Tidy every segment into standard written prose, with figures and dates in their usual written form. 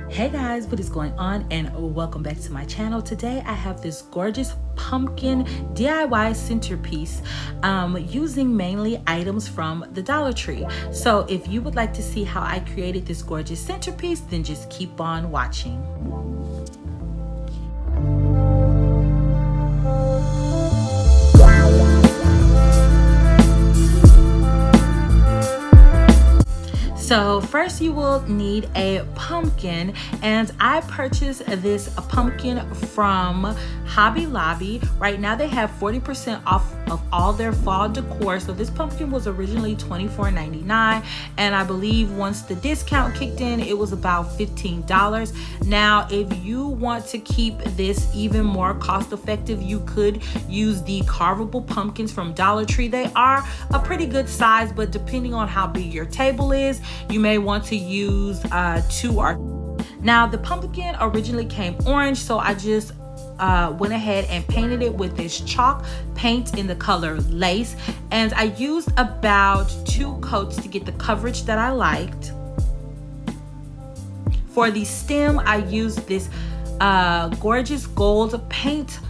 Hey guys, what is going on, and welcome back to my channel. Today I have this gorgeous pumpkin DIY centerpiece using mainly items from the Dollar Tree. So if you would like to see how I created this gorgeous centerpiece, then just keep on watching. So first you will need a pumpkin, and I purchased this pumpkin from Hobby Lobby. Right now they have 40% off of all their fall decor. So this pumpkin was originally $24.99, and I believe once the discount kicked in, it was about $15. Now, if you want to keep this even more cost effective, you could use the carvable pumpkins from Dollar Tree. They are a pretty good size, but depending on how big your table is, you may want to use 2 or. Now the pumpkin originally came orange, so I just went ahead and painted it with this chalk paint in the color Lace, and I used about 2 coats to get the coverage that I liked. For the stem, I used this gorgeous gold paint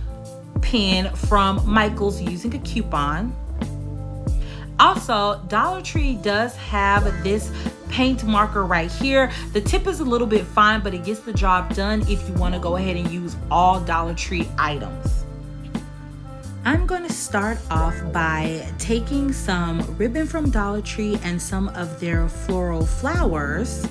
pen from Michael's using a coupon. Also, Dollar Tree does have this paint marker right here. The tip is a little bit fine, but it gets the job done if you want to go ahead and use all Dollar Tree items. I'm going to start off by taking some ribbon from Dollar Tree and some of their floral flowers.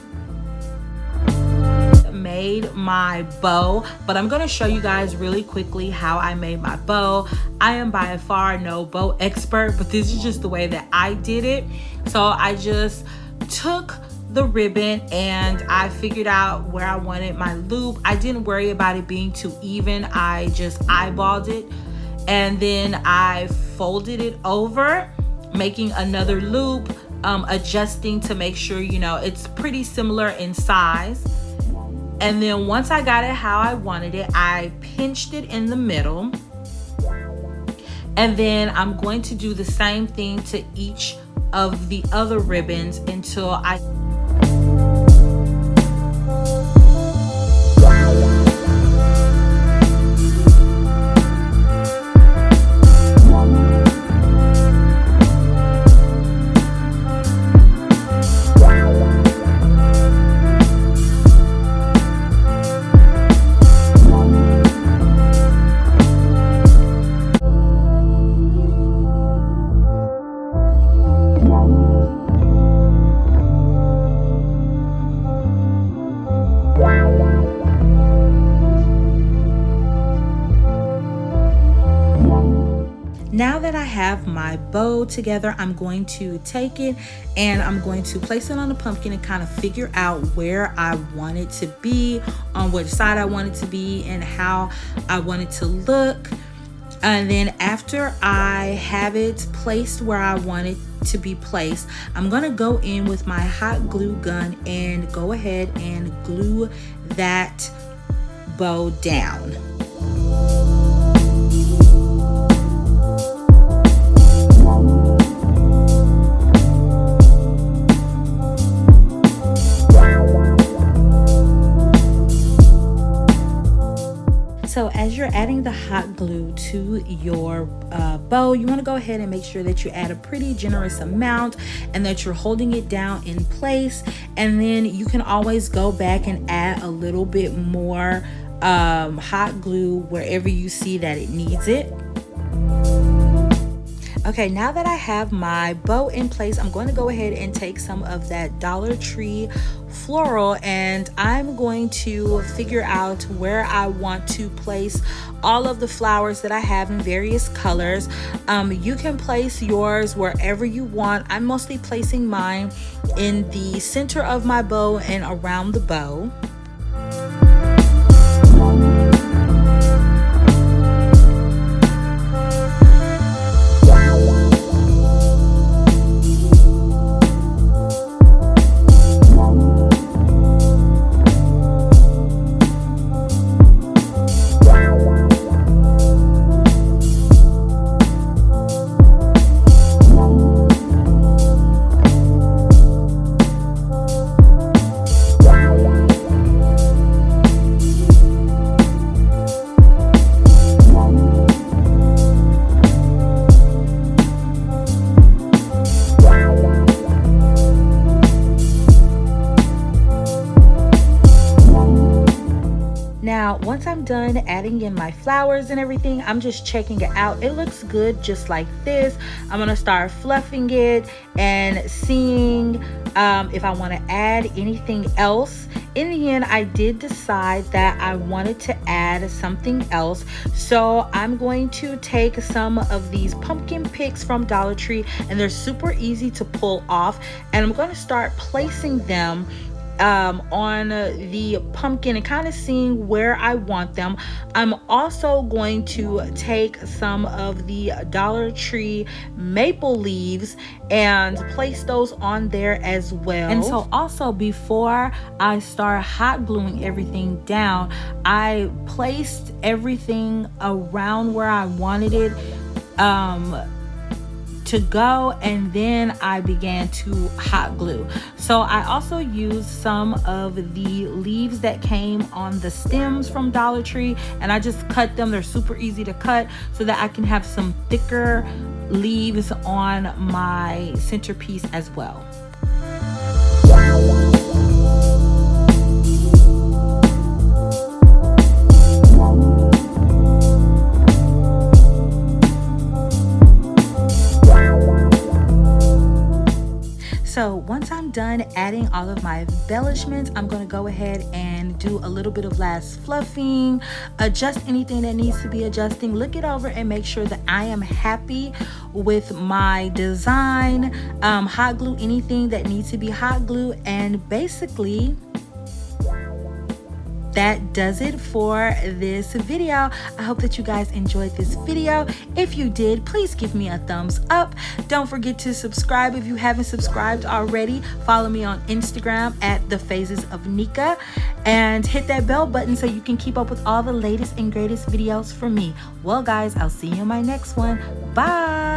Made my bow, but I'm going to show you guys really quickly how I made my bow. I am by far no bow expert, but this is just the way that I did it. So I just took the ribbon and I figured out where I wanted my loop. I didn't worry about it being too even. I just eyeballed it, and then I folded it over, making another loop, adjusting to make sure, you know, it's pretty similar in size. And then once I got it how I wanted it, I pinched it in the middle. And then I'm going to do the same thing to each of the other ribbons until I Now that I have my bow together, I'm going to take it and I'm going to place it on the pumpkin and kind of figure out where I want it to be, on which side I want it to be, and how I want it to look. And then after I have it placed where I want it to be placed, I'm going to go in with my hot glue gun and go ahead and glue that bow down. So as you're adding the hot glue to your bow, you want to go ahead and make sure that you add a pretty generous amount and that you're holding it down in place. And then you can always go back and add a little bit more hot glue wherever you see that it needs it. Okay, now that I have my bow in place, I'm going to go ahead and take some of that Dollar Tree floral, and I'm going to figure out where I want to place all of the flowers that I have in various colors. You can place yours wherever you want. I'm mostly placing mine in the center of my bow and around the bow. Now, once I'm done adding in my flowers and everything, I'm just checking it out. It looks good just like this. I'm gonna start fluffing it and seeing if I want to add anything else. In the end, I did decide that I wanted to add something else. So I'm going to take some of these pumpkin picks from Dollar Tree, and they're super easy to pull off. And I'm going to start placing them on the pumpkin and kind of seeing where I want them. I'm also going to take some of the Dollar Tree maple leaves and place those on there as well. And so also, before I start hot gluing everything down, I placed everything around where I wanted it to go, and then I began to hot glue. So I also used some of the leaves that came on the stems from Dollar Tree, and I just cut them. They're super easy to cut so that I can have some thicker leaves on my centerpiece as well. So once I'm done adding all of my embellishments, I'm going to go ahead and do a little bit of last fluffing, adjust anything that needs to be adjusting, look it over and make sure that I am happy with my design, hot glue anything that needs to be hot glue, and basically that does it for this video. I hope that you guys enjoyed this video. If you did, please give me a thumbs up. Don't forget to subscribe if you haven't subscribed already. Follow me on Instagram at The Phases of Nika, and hit that bell button so you can keep up with all the latest and greatest videos from me. Well guys, I'll see you in my next one. Bye.